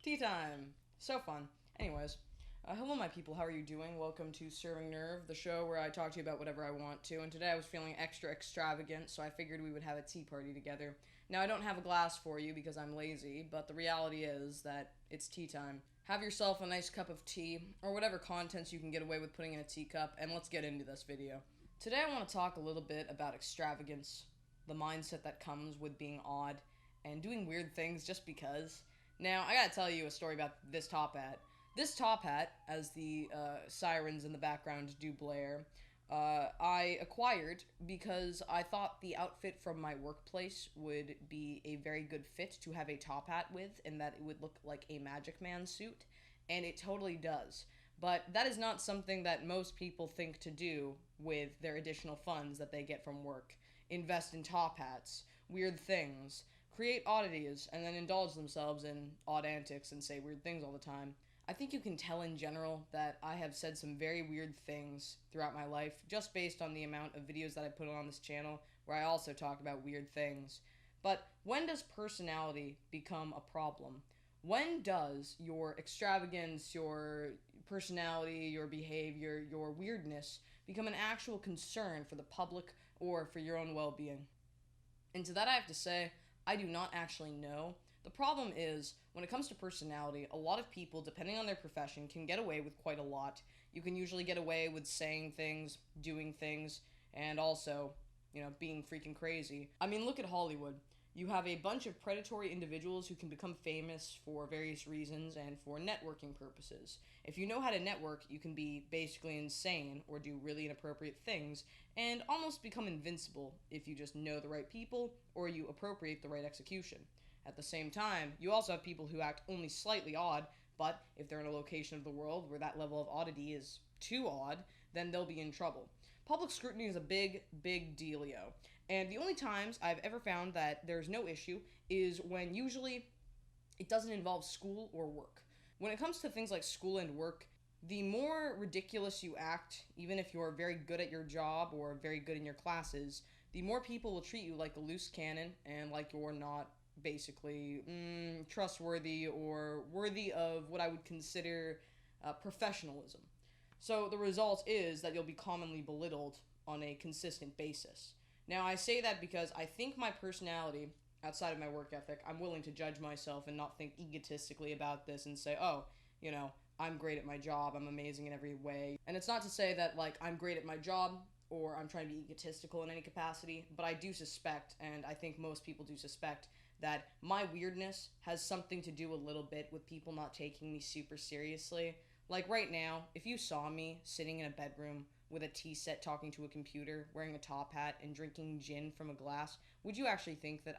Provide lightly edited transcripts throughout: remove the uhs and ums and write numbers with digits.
Tea time! So fun. Anyways, hello, my people. How are you doing? Welcome to Serving Nerve, the show where I talk to you about whatever I want to. And today I was feeling extra extravagant, so I figured we would have a tea party together. Now, I don't have a glass for you because I'm lazy, but the reality is that it's tea time. Have yourself a nice cup of tea, or whatever contents you can get away with putting in a teacup, and let's get into this video. Today I want to talk a little bit about extravagance, the mindset that comes with being odd, and doing weird things just because. Now, I gotta tell you a story about this top hat. This top hat, as the sirens in the background do blare, I acquired because I thought the outfit from my workplace would be a very good fit to have a top hat with, and that it would look like a Magic Man suit, and it totally does. But that is not something that most people think to do with their additional funds that they get from work. Invest in top hats, weird things, create oddities, and then indulge themselves in odd antics and say weird things all the time. I think you can tell in general that I have said some very weird things throughout my life just based on the amount of videos that I put on this channel where I also talk about weird things. But when does personality become a problem? When does your extravagance, your personality, your behavior, your weirdness become an actual concern for the public or for your own well-being? And to that I have to say, I do not actually know. The problem is, when it comes to personality, a lot of people, depending on their profession, can get away with quite a lot. You can usually get away with saying things, doing things, and also, being freaking crazy. I mean, look at Hollywood. You have a bunch of predatory individuals who can become famous for various reasons and for networking purposes. If you know how to network, you can be basically insane or do really inappropriate things and almost become invincible if you just know the right people or you appropriate the right execution. At the same time, you also have people who act only slightly odd, but if they're in a location of the world where that level of oddity is too odd, then they'll be in trouble. Public scrutiny is a big, big dealio. And the only times I've ever found that there's no issue is when usually it doesn't involve school or work. When it comes to things like school and work, the more ridiculous you act, even if you're very good at your job or very good in your classes, the more people will treat you like a loose cannon and like you're not basically trustworthy or worthy of what I would consider professionalism. So the result is that you'll be commonly belittled on a consistent basis. Now, I say that because I think my personality, outside of my work ethic, I'm willing to judge myself and not think egotistically about this and say, oh, I'm great at my job, I'm amazing in every way. And it's not to say that, I'm great at my job or I'm trying to be egotistical in any capacity, but I do suspect, and I think most people do suspect, that my weirdness has something to do a little bit with people not taking me super seriously. Like right now, if you saw me sitting in a bedroom with a tea set talking to a computer, wearing a top hat, and drinking gin from a glass, would you actually think that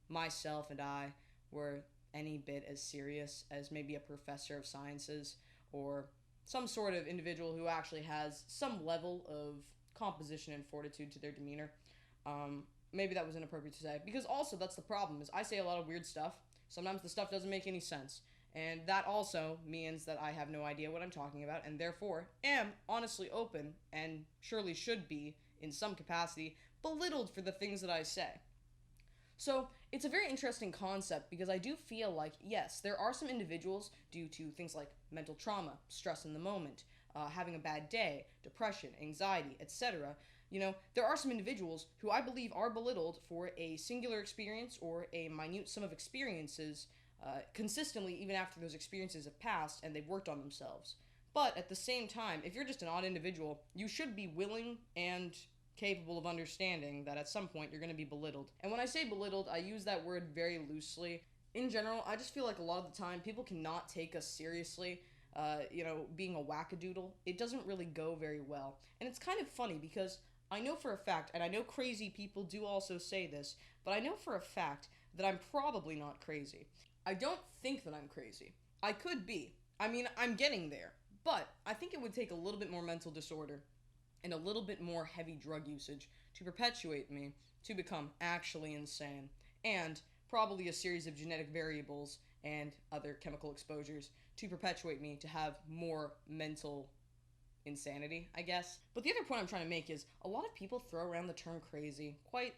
myself and I, were any bit as serious as maybe a professor of sciences or some sort of individual who actually has some level of composition and fortitude to their demeanor? Maybe that was inappropriate to say, because also that's the problem, is I say a lot of weird stuff. Sometimes the stuff doesn't make any sense. And that also means that I have no idea what I'm talking about, and therefore am honestly open, and surely should be, in some capacity, belittled for the things that I say. So, it's a very interesting concept because I do feel like, yes, there are some individuals, due to things like mental trauma, stress in the moment, having a bad day, depression, anxiety, etc., there are some individuals who I believe are belittled for a singular experience or a minute sum of experiences consistently, even after those experiences have passed and they've worked on themselves. But at the same time, if you're just an odd individual, you should be willing and capable of understanding that at some point you're going to be belittled. And when I say belittled, I use that word very loosely. In general, I just feel like a lot of the time people cannot take us seriously. Being a wackadoodle, it doesn't really go very well. And it's kind of funny because I know for a fact, and I know crazy people do also say this, but I know for a fact that I'm probably not crazy. I don't think that I'm crazy. I could be. I mean, I'm getting there. But I think it would take a little bit more mental disorder and a little bit more heavy drug usage to perpetuate me to become actually insane. And probably a series of genetic variables and other chemical exposures to perpetuate me to have more mental insanity, I guess. But the other point I'm trying to make is a lot of people throw around the term crazy quite,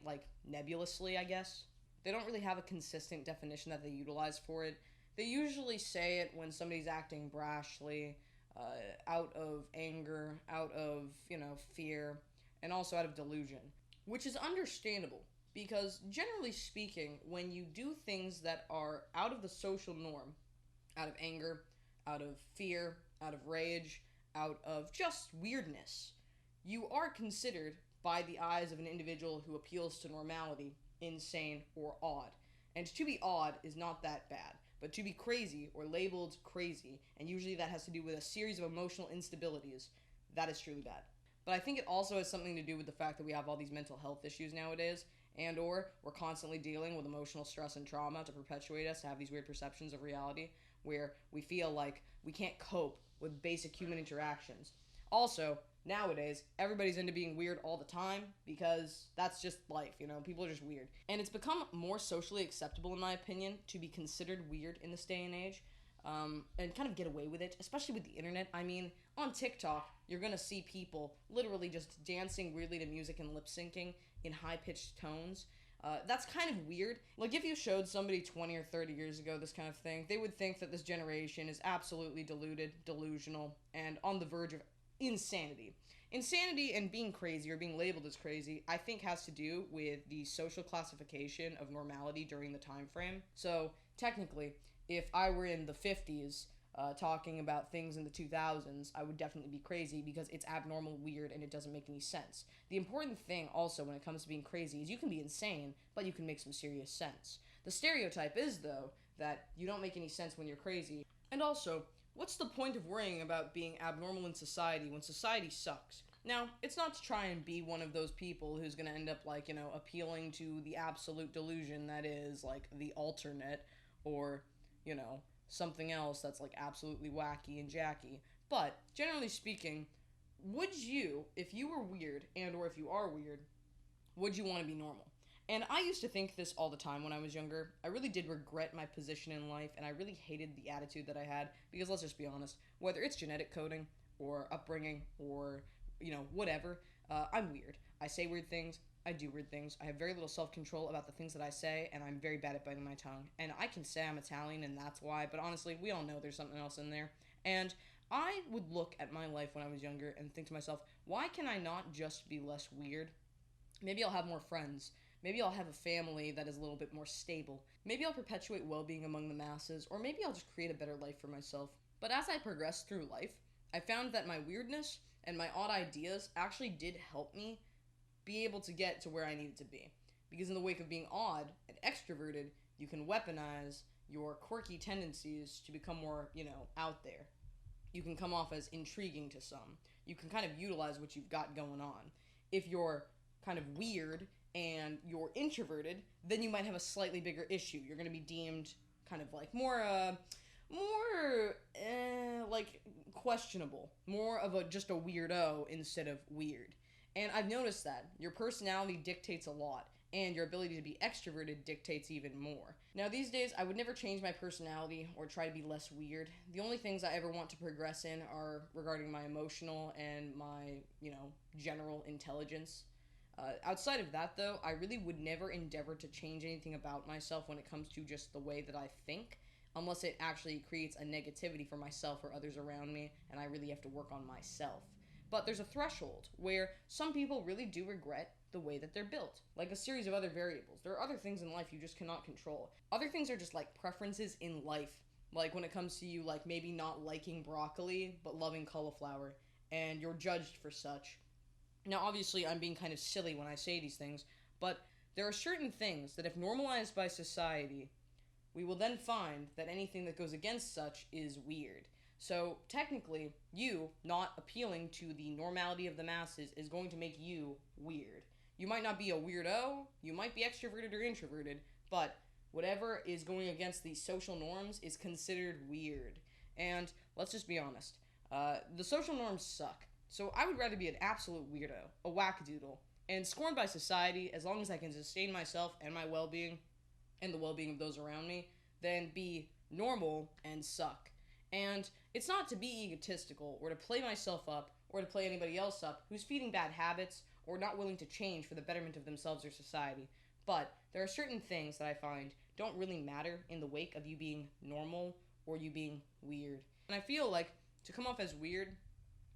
nebulously, I guess. They don't really have a consistent definition that they utilize for it. They usually say it when somebody's acting brashly, out of anger, out of, fear, and also out of delusion, which is understandable because generally speaking, when you do things that are out of the social norm, out of anger, out of fear, out of rage, out of just weirdness, you are considered, by the eyes of an individual who appeals to normality, insane or odd. And to be odd is not that bad, but to be crazy or labeled crazy, and usually that has to do with a series of emotional instabilities, that is truly bad. But I think it also has something to do with the fact that we have all these mental health issues nowadays, and or we're constantly dealing with emotional stress and trauma to perpetuate us to have these weird perceptions of reality where we feel like we can't cope with basic human interactions. Also, nowadays, everybody's into being weird all the time because that's just life, people are just weird. And it's become more socially acceptable, in my opinion, to be considered weird in this day and age, and kind of get away with it, especially with the internet. I mean, on TikTok, you're gonna see people literally just dancing weirdly to music and lip syncing in high pitched tones. That's kind of weird. Like, if you showed somebody 20 or 30 years ago this kind of thing, they would think that this generation is absolutely deluded, delusional, and on the verge of insanity. Insanity and being crazy or being labeled as crazy, I think, has to do with the social classification of normality during the time frame. So, technically, if I were in the 50s talking about things in the 2000s, I would definitely be crazy because it's abnormal, weird, and it doesn't make any sense. The important thing also when it comes to being crazy is you can be insane, but you can make some serious sense. The stereotype is, though, that you don't make any sense when you're crazy. And also, what's the point of worrying about being abnormal in society when society sucks? Now, it's not to try and be one of those people who's gonna end up, appealing to the absolute delusion that is, the alternate, or, something else that's, absolutely wacky and jacky. But, generally speaking, would you, if you were weird, and or if you are weird, would you want to be normal? And I used to think this all the time when I was younger. I really did regret my position in life, and I really hated the attitude that I had, because let's just be honest, whether it's genetic coding, or upbringing, or, whatever, I'm weird. I say weird things, I do weird things, I have very little self-control about the things that I say, and I'm very bad at biting my tongue. And I can say I'm Italian, and that's why, but honestly, we all know there's something else in there. And I would look at my life when I was younger and think to myself, why can I not just be less weird? Maybe I'll have more friends. Maybe I'll have a family that is a little bit more stable. Maybe I'll perpetuate well-being among the masses, or maybe I'll just create a better life for myself. But as I progressed through life, I found that my weirdness and my odd ideas actually did help me be able to get to where I needed to be. Because in the wake of being odd and extroverted, you can weaponize your quirky tendencies to become more, out there. You can come off as intriguing to some. You can kind of utilize what you've got going on. If you're kind of weird and you're introverted, then you might have a slightly bigger issue. You're going to be deemed kind of more questionable. More of just a weirdo instead of weird. And I've noticed that your personality dictates a lot, and your ability to be extroverted dictates even more. Now, these days, I would never change my personality or try to be less weird. The only things I ever want to progress in are regarding my emotional and my, general intelligence. Outside of that, though, I really would never endeavor to change anything about myself when it comes to just the way that I think, unless it actually creates a negativity for myself or others around me, and I really have to work on myself. But there's a threshold where some people really do regret the way that they're built, like a series of other variables. There are other things in life you just cannot control. Other things are just preferences in life, like when it comes to you maybe not liking broccoli but loving cauliflower, and you're judged for such. Now, obviously, I'm being kind of silly when I say these things, but there are certain things that if normalized by society, we will then find that anything that goes against such is weird. So, technically, you not appealing to the normality of the masses is going to make you weird. You might not be a weirdo, you might be extroverted or introverted, but whatever is going against the social norms is considered weird. And let's just be honest, the social norms suck. So I would rather be an absolute weirdo, a wackadoodle, and scorned by society as long as I can sustain myself and my well-being and the well-being of those around me, than be normal and suck. And it's not to be egotistical or to play myself up or to play anybody else up who's feeding bad habits or not willing to change for the betterment of themselves or society. But there are certain things that I find don't really matter in the wake of you being normal or you being weird. And I feel like to come off as weird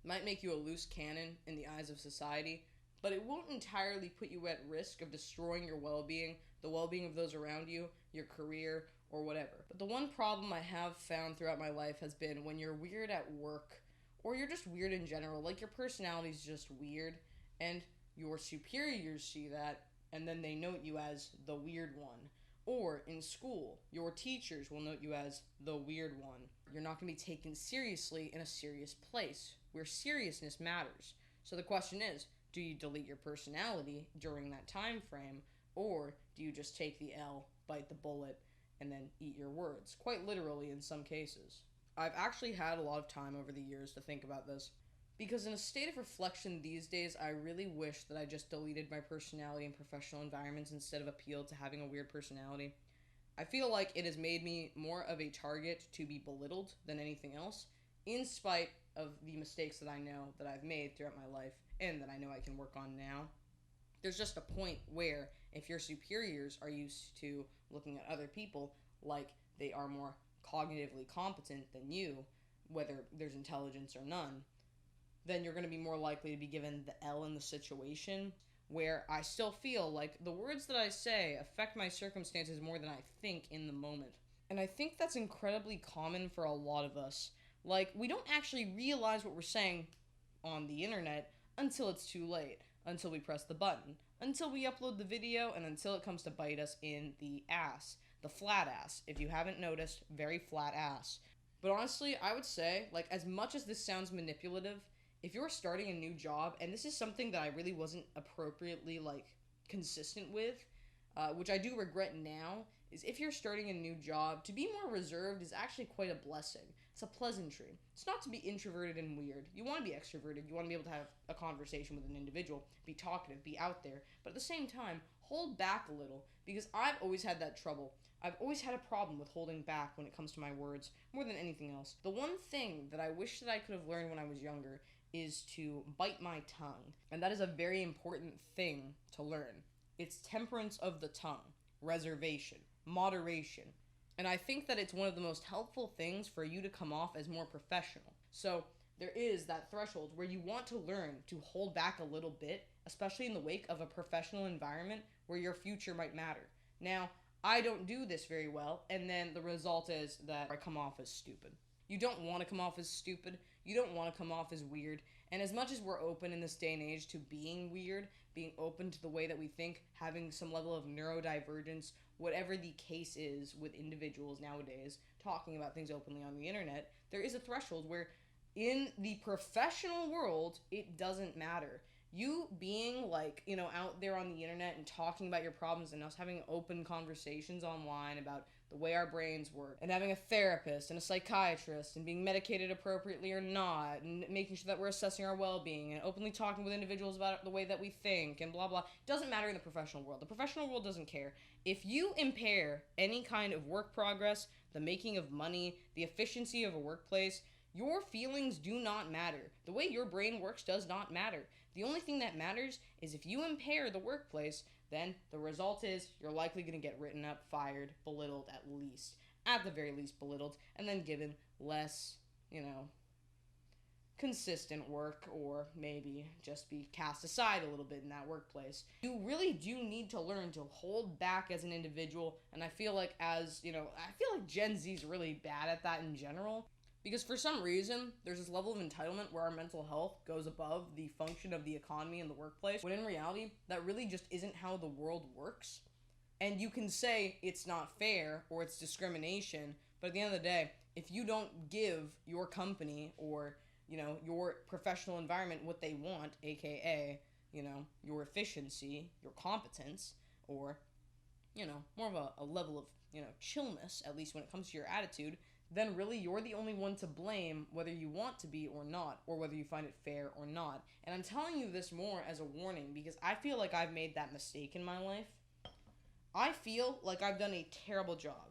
might make you a loose cannon in the eyes of society, but it won't entirely put you at risk of destroying your well-being, the well-being of those around you, your career, or whatever. But the one problem I have found throughout my life has been when you're weird at work, or you're just weird in general, like your personality's just weird, and your superiors see that, and then they note you as the weird one. Or in school, your teachers will note you as the weird one. You're not going to be taken seriously in a serious place, where seriousness matters. So the question is, do you delete your personality during that time frame, or do you just take the L, bite the bullet, and then eat your words? Quite literally in some cases. I've actually had a lot of time over the years to think about this, because in a state of reflection these days, I really wish that I just deleted my personality in professional environments instead of appealed to having a weird personality. I feel like it has made me more of a target to be belittled than anything else, in spite of the mistakes that I know that I've made throughout my life and that I know I can work on now. There's just a point where if your superiors are used to looking at other people like they are more cognitively competent than you, whether there's intelligence or none, then you're going to be more likely to be given the L in the situation, where I still feel like the words that I say affect my circumstances more than I think in the moment. And I think that's incredibly common for a lot of us. Like, we don't actually realize what we're saying on the internet until it's too late, until we press the button, until we upload the video, and until it comes to bite us in the ass. The flat ass. If you haven't noticed, very flat ass. But honestly, I would say, like, as much as this sounds manipulative, if you're starting a new job, and this is something that I really wasn't appropriately, like, consistent with, which I do regret now, is if you're starting a new job, to be more reserved is actually quite a blessing. It's a pleasantry. It's not to be introverted and weird. You want to be extroverted. You want to be able to have a conversation with an individual, be talkative, be out there. But at the same time, hold back a little, because I've always had that trouble. I've always had a problem with holding back when it comes to my words, more than anything else. The one thing that I wish that I could have learned when I was younger is to bite my tongue. And that is a very important thing to learn. It's temperance of the tongue, reservation, moderation. And I think that it's one of the most helpful things for you to come off as more professional. So there is that threshold where you want to learn to hold back a little bit, especially in the wake of a professional environment where your future might matter. Now, I don't do this very well, and then the result is that I come off as stupid. You don't want to come off as stupid. You don't want to come off as weird. And as much as we're open in this day and age to being weird, being open to the way that we think, having some level of neurodivergence, whatever the case is with individuals nowadays, talking about things openly on the internet, there is a threshold where in the professional world, it doesn't matter. You being, like, out there on the internet and talking about your problems and us having open conversations online about the way our brains work, and having a therapist and a psychiatrist and being medicated appropriately or not, and making sure that we're assessing our well-being and openly talking with individuals about the way that we think and blah blah, it doesn't matter in the professional world. The professional world doesn't care. If you impair any kind of work progress, the making of money, the efficiency of a workplace, your feelings do not matter. The way your brain works does not matter. The only thing that matters is if you impair the workplace, then the result is you're likely going to get written up, fired, belittled at the very least belittled, and then given less, consistent work, or maybe just be cast aside a little bit in that workplace. You really do need to learn to hold back as an individual, and I feel like Gen Z is really bad at that in general. Because for some reason, there's this level of entitlement where our mental health goes above the function of the economy and the workplace, when in reality, that really just isn't how the world works. And you can say it's not fair or it's discrimination, but at the end of the day, if you don't give your company or, your professional environment what they want, aka, your efficiency, your competence, or, more of a level of, chillness, at least when it comes to your attitude, then really you're the only one to blame, whether you want to be or not, or whether you find it fair or not. And I'm telling you this more as a warning, because I feel like I've made that mistake in my life. I feel like I've done a terrible job.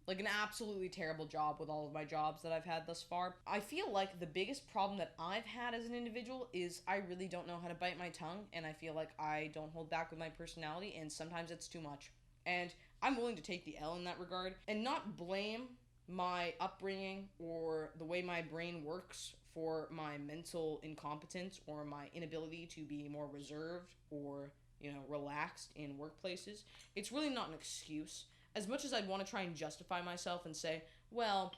Like an absolutely terrible job with all of my jobs that I've had thus far. I feel like the biggest problem that I've had as an individual is I really don't know how to bite my tongue, and I feel like I don't hold back with my personality, and sometimes it's too much. And I'm willing to take the L in that regard and not blame my upbringing or the way my brain works for my mental incompetence or my inability to be more reserved or, relaxed in workplaces. It's really not an excuse. As much as I'd want to try and justify myself and say, well,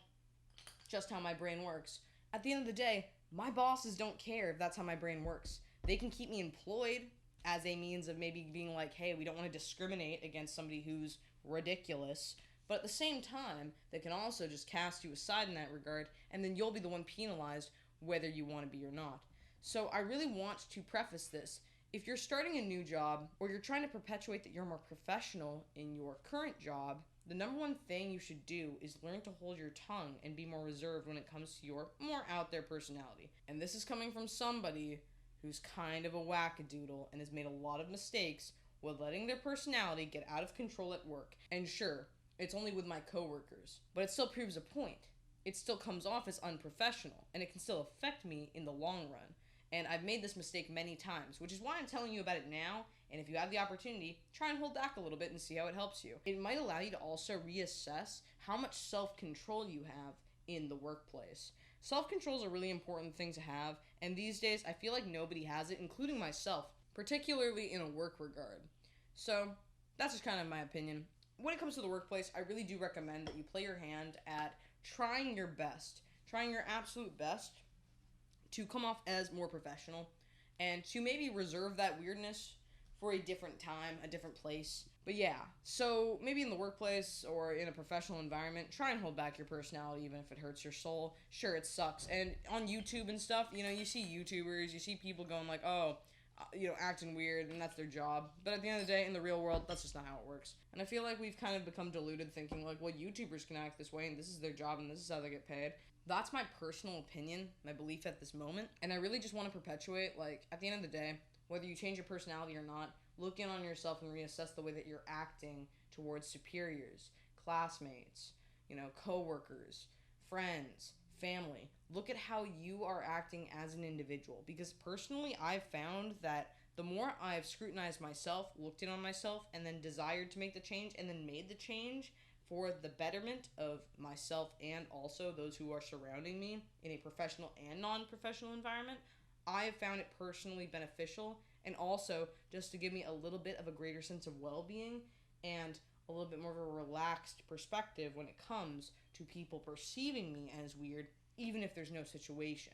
just how my brain works, at the end of the day, my bosses don't care if that's how my brain works. They can keep me employed as a means of maybe being like, hey, we don't want to discriminate against somebody who's ridiculous. But at the same time, they can also just cast you aside in that regard, and then you'll be the one penalized whether you want to be or not. So I really want to preface this. If you're starting a new job, or you're trying to perpetuate that you're more professional in your current job, the number one thing you should do is learn to hold your tongue and be more reserved when it comes to your more out there personality. And this is coming from somebody who's kind of a wackadoodle and has made a lot of mistakes with letting their personality get out of control at work. And sure, it's only with my coworkers, but it still proves a point. It still comes off as unprofessional, and it can still affect me in the long run. And I've made this mistake many times, which is why I'm telling you about it now. And if you have the opportunity, try and hold back a little bit and see how it helps you. It might allow you to also reassess how much self-control you have in the workplace. Self-control is a really important thing to have, and these days I feel like nobody has it, including myself, particularly in a work regard. So that's just kind of my opinion. When it comes to the workplace, I really do recommend that you play your hand at trying your best, trying your absolute best to come off as more professional and to maybe reserve that weirdness for a different time, a different place. But yeah, so maybe in the workplace or in a professional environment, try and hold back your personality even if it hurts your soul. Sure, it sucks. And on YouTube and stuff, you see YouTubers, you see people going like, oh, acting weird, and that's their job. But at the end of the day, in the real world, that's just not how it works. And I feel like we've kind of become deluded thinking like, well, YouTubers can act this way, and this is their job, and this is how they get paid. That's my personal opinion, my belief at this moment. And I really just want to perpetuate, like, at the end of the day, whether you change your personality or not, look in on yourself and reassess the way that you're acting towards superiors, classmates, coworkers, friends, family. Look at how you are acting as an individual. Because personally, I've found that the more I've scrutinized myself, looked in on myself, and then desired to make the change, and then made the change for the betterment of myself and also those who are surrounding me in a professional and non-professional environment, I have found it personally beneficial, and also just to give me a little bit of a greater sense of well-being and a little bit more of a relaxed perspective when it comes to people perceiving me as weird, even if there's no situation.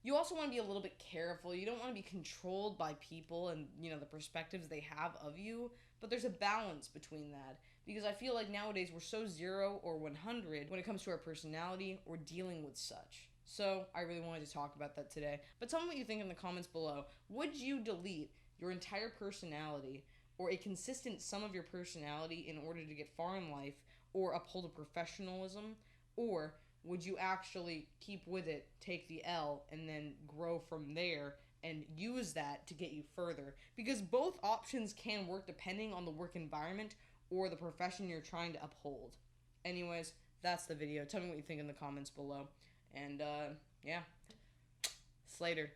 You also want to be a little bit careful. You don't want to be controlled by people and, the perspectives they have of you, but there's a balance between that. Because I feel like nowadays we're so 0 or 100 when it comes to our personality or dealing with such. So I really wanted to talk about that today. But tell me what you think in the comments below. Would you delete your entire personality or a consistent sum of your personality in order to get far in life or uphold a professionalism? Or would you actually keep with it, take the L, and then grow from there and use that to get you further? Because both options can work depending on the work environment or the profession you're trying to uphold. Anyways, that's the video. Tell me what you think in the comments below. And, yeah. Slater.